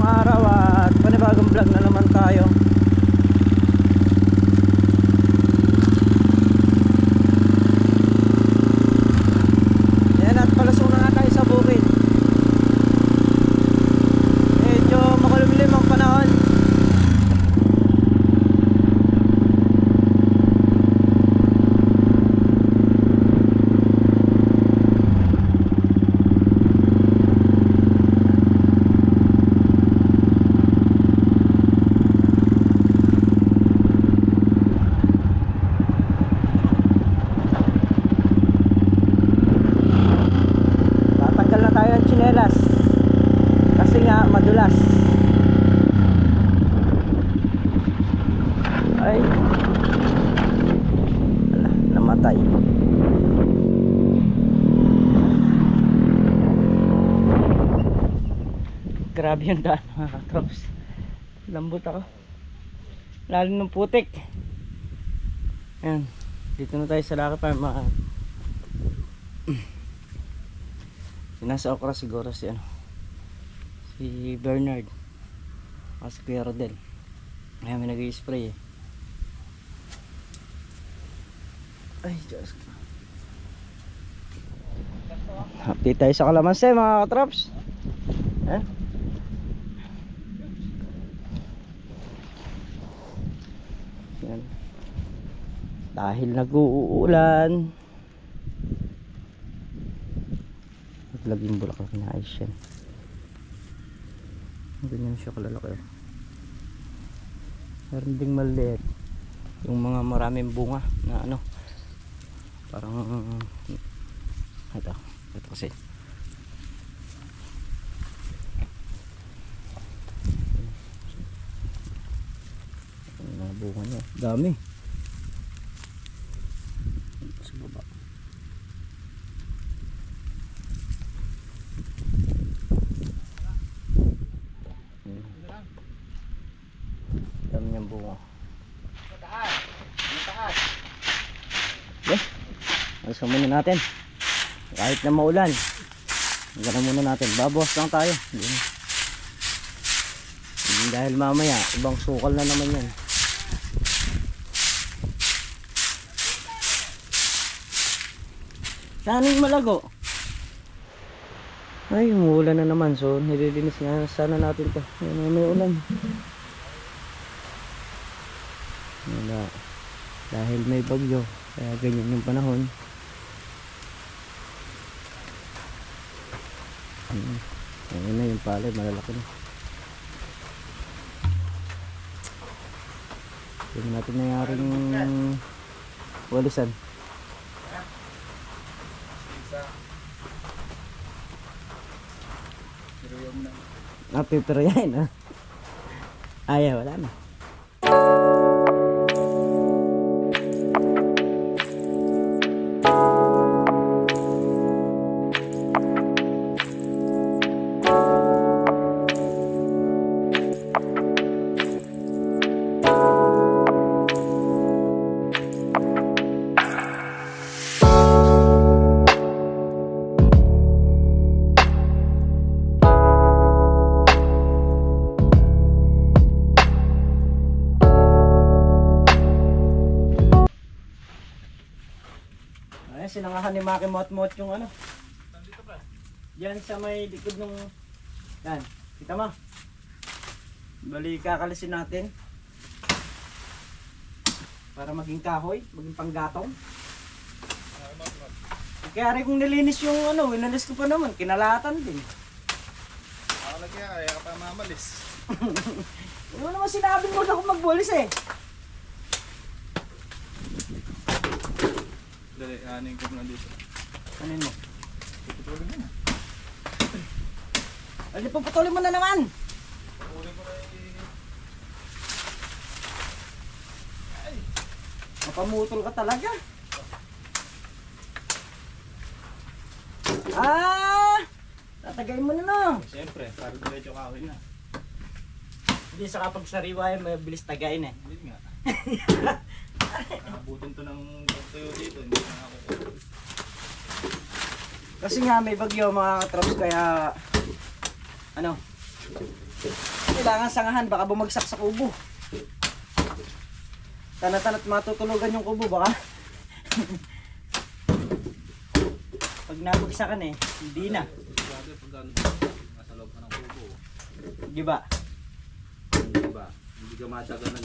araw at panibagong vlog na naman tayo. Yan, at palusong na nga tayo sa bukid. Medyo makulimlim ang panahon. Kasi nga madulas. Ay, wala, namatay. Grabe yung daan mga katrops. Lambot ako, lalo ng putik. Ayan, dito na tayo sa Lucky Farm. Nasa okra siguro si si Bernard o si Kuya Rodel. Ayan, may nag-i-spray eh. Ay, Diyos ko. Update tayo sa kalamansi mga katraps. Yan. Dahil nag-uulan, naglaging bulaklak na ice yan. Ganyan siya kalalaki. Meron ding maliit, yung mga maraming bunga na parang ito kasi mga bunga niya dami sa baba. Dami niyang bunga. Mataas. Okay, alisan muna natin kahit na maulan. Hanggang muna natin, babawas lang tayo. Dahil mamaya ibang sukal na naman yan. Saning malago. Ay, umuulan na naman, so nililinis na sana natin to. May ulan. Wala. Dahil may bagyo, kaya ganyan yung panahon. Ayun na yung palay, malalaki na. Tingnan natin nangyaring walisan. Pero yan ayaw, wala na. Sinangahan ni Maki Mot-Mot yung Nandito pa. Diyan sa may likod ng yan. Kita mo? Bali kakalisin natin para maging kahoy, maging panggatong. Kaya rin kung nilinis yung inalis ko pa naman, kinalatan din. Ako kaya ka pa mamalis. Ano naman sinabi mo na akong magbulis eh. Dali, aning ko muna dito. Anin mo? Puputulin mo na. Ay, puputulin mo na naman! Puputulin mo na Ay! Mapamutol ka talaga. Tatagay mo na no. Siyempre, para diretso kahoy na. Hindi sa kapag sariwa ay mabilis tagayin eh. Hindi nga. Nakabutin to ng pagtuyo dito, hindi na ako. Kasi nga may bagyo mga katrops, kaya Kailangan sangahan, baka bumagsak sa kubo. Tanat-tanat matutulugan yung kubo, baka. Pag nabagsakan eh, hindi na. Grabe pag nasa loob ka ng kubo. Di ba? Hindi ba? Hindi ka matagalan.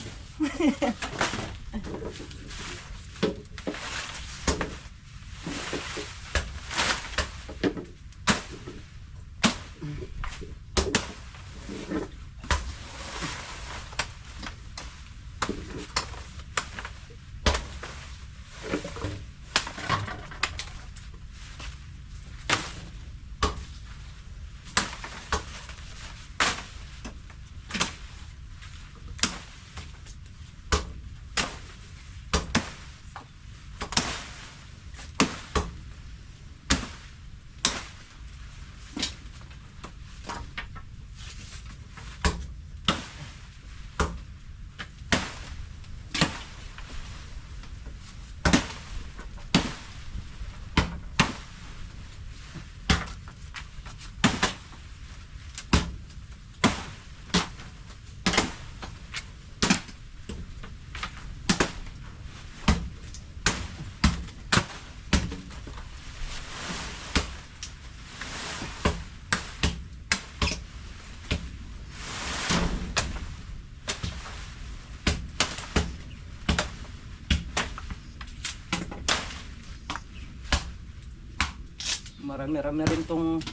Marami-rami rin tong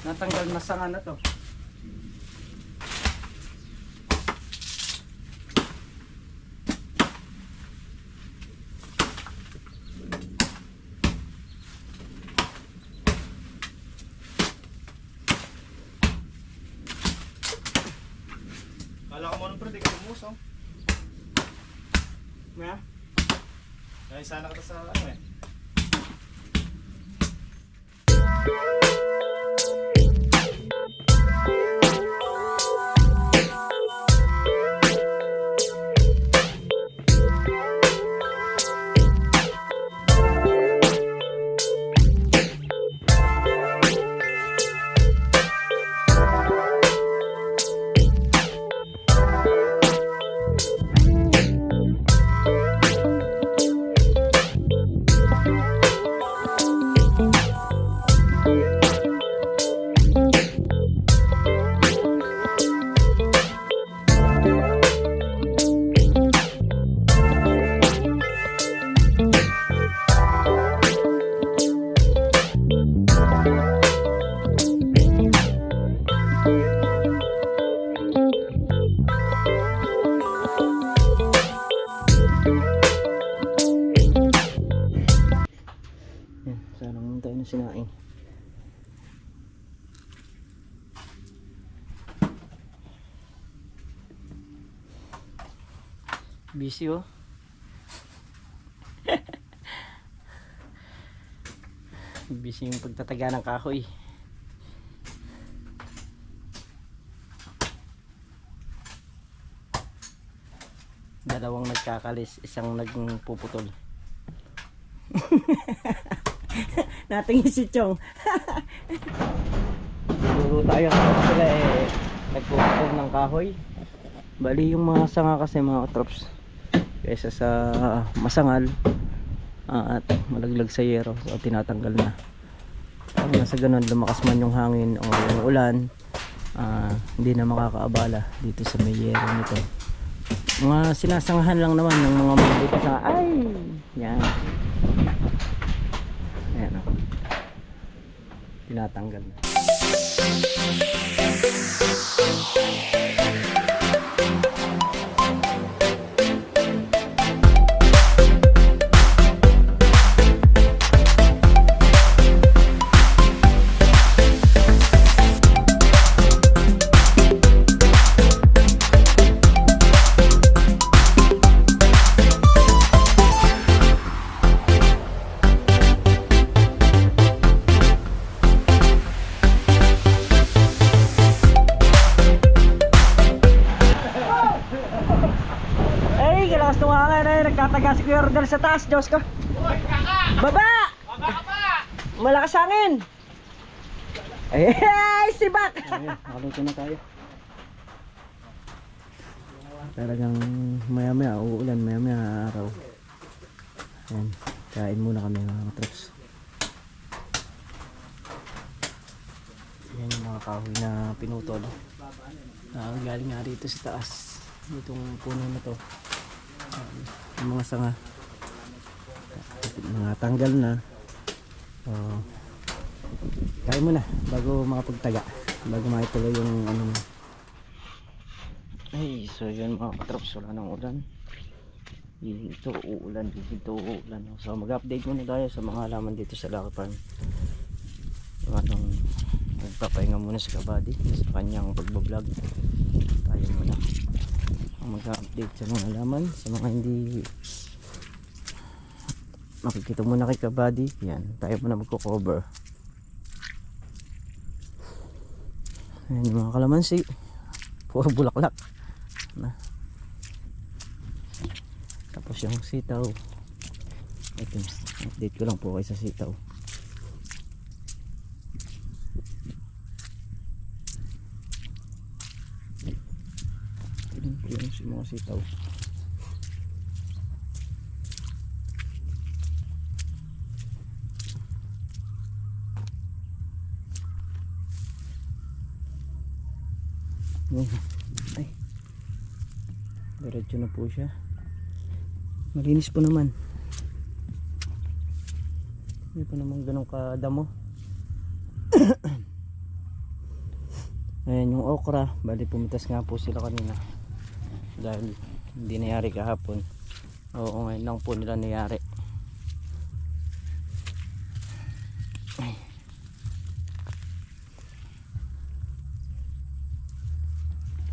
natanggal na sanga na to. Kala ko mo nung pre, di ka lumusong. Yeah. Kaya sana ka sa ano eh. Sana muna tayo ng sinaing. Busy oh. Busy yung pagtataga ng kahoy. Dalawang nagkakalis, isang nagpuputol. Natingin si Chong. Siguro tayo sila nagpuputol ng kahoy. Bali yung mga sanga kasi mga katrops, kaysa sa masangal at malaglag sa yero, so tinatanggal na. Pag nasa ganun lumakas man yung hangin o yung ulan, hindi na makakaabala dito sa may yero nito. Mga sinasangahan lang naman ng mga mabubutas na ay yan. Ayan o, tinatanggal na. Nagtataga si Kuya Rodel sa taas, Diyos ko. Baba! Malakas hangin! Ay, sibak! Nakaluto na tayo. Talagang maya maya uulan, maya maya araw. Ayan, kain muna kami mga katrops. Ayan yung mga kahoy na pinutol. Galing nga rito sa taas. Itong puno na to. Yung mga sanga. Mga tanggal na. Kain muna bago makapagtaga. Bago makituloy yung ano. Ay, so yun mga katrops, wala nang ulan. Dito uulan, dito uulan. So mag-update muna tayo sa mga halaman dito sa Lucky Farm. Yung anong nagpapahinga muna si Kabady sa kanyang pagbablog. Tayo muna ang mag-update sa mga halaman. Sa mga hindi makikita muna kay Kabady, yan, tayo muna magko-cover. Ayan yung mga kalamansi, puro bulaklak na. Tapos yung sitaw, ito, update ko lang po kayo sa sitaw. Yung mga sitaw, ay, diretso na po siya. Malinis po naman. Hindi pa naman ganun kadamo. Ayan yung okra, bali pumitas nga po sila kanina dahil hindi nangyari kahapon. Oo, ngayon lang po nila nangyari.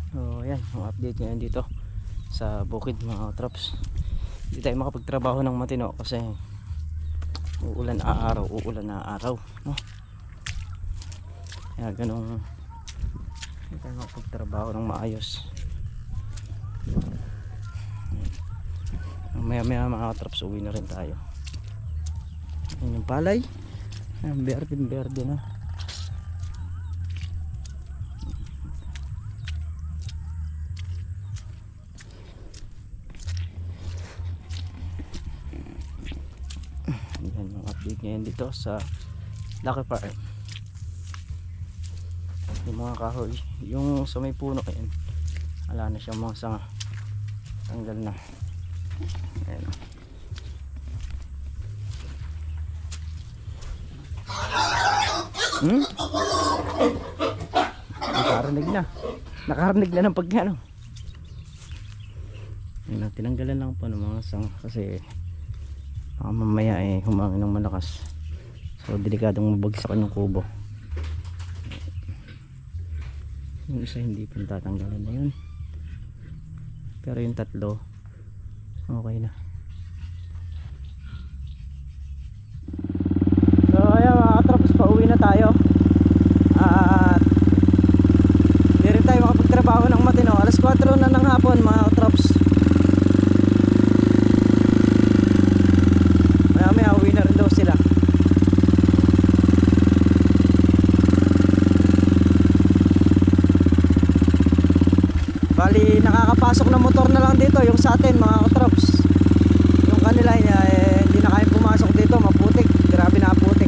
So ayan, ang update ngayon dito sa bukid mga traps. Hindi tayo makapagtrabaho ng matino kasi uulan na araw, no? Kaya ganun, hindi tayo makapagtrabaho ng maayos. Maya maya mga traps, uwi na rin tayo. Ayan yung palay, ayan, berde na. Yan yung update ngayon dito sa Lucky Farm. Yung mga kahoy, yung sa may puno kayan, wala na siyang mga sanga, tanggal na. Ayan. Nakarinig na ng pagkano. Ayan, tinanggalan lang po ng mga sanga kasi mamaya humangin ng malakas, so delikadong mabagsakan yung kubo. Yung isa hindi pa tatanggalan na yun, pero yung tatlo okay na. So ayan mga katrops, pauwi na tayo at hindi rin tayo makapagtrabaho ng matino. Alas 4 na ng hapon mga katrops. Maya uwi na rin daw sila. Bali nakakapasok na motor na lang dito yung sa atin mga katrops. Yung kanila hindi na kaya pumasok dito, maputik, grabe na putik.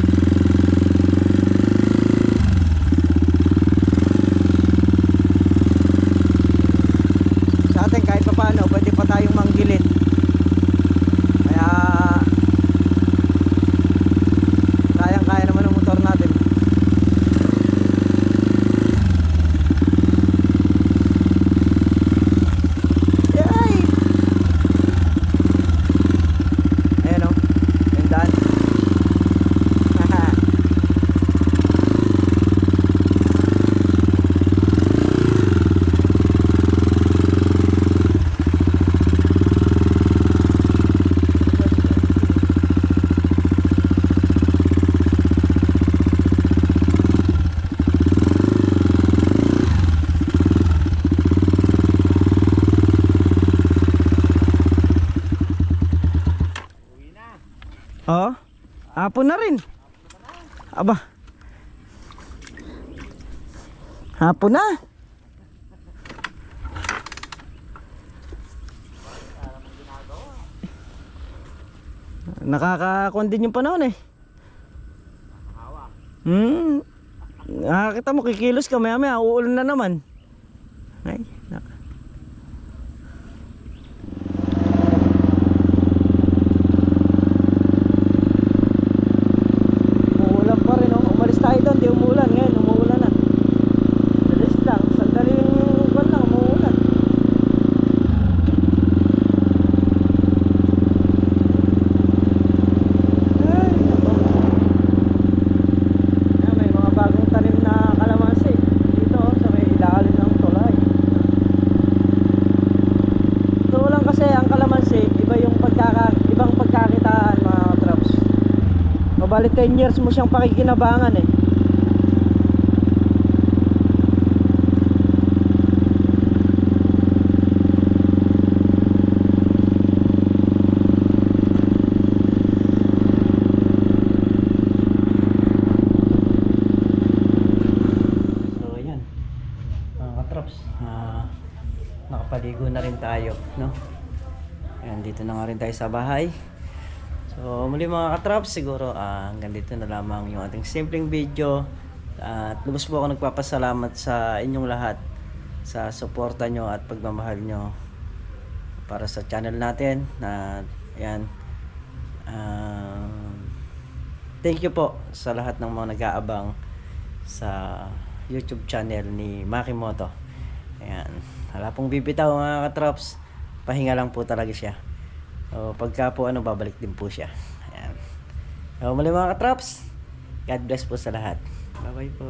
Sa atin kahit pa paano pwede pa tayong manggilid, kaya kaya naman ang motor natin. Yay! Ayan o, yung daan. Oh, hapon na rin. Aba, hapon na. Nakakakon din yung panahon eh. Hawa. Nakakita mo, kikilos ka, maya maya uulan na naman. Ay, umuulan pa rin oh. Umalis tayo doon, di umuulan. Ngayon, umuulan na. Dalis lang, sandaling ulan lang, umuulan. Ay, nako. Ayan, may mga bagong tanim na kalamansi dito oh, sa may ilalim ng tulay. Ito lang kasi ang kalamansi, iba yung ibang pagkakitaan mga katraps. Mabali 10 years mo siyang pakikinabangan eh. So ayan mga katraps, nakapaligo na rin tayo, no? Ayan, dito na nga rin tayo sa bahay. So muli mga katraps, siguro hanggang dito na lamang yung ating simpleng video. At lubos po ako nagpapasalamat sa inyong lahat sa suporta nyo at pagmamahal nyo para sa channel natin. Ayan, thank you po sa lahat ng mga nag-aabang sa YouTube channel ni Makimoto. Ayan, wala pong bibitaw mga katraps, pahinga lang po talaga siya. So pagka po babalik din po siya. Ayan. So muli mga katraps, God bless po sa lahat. Bye bye po.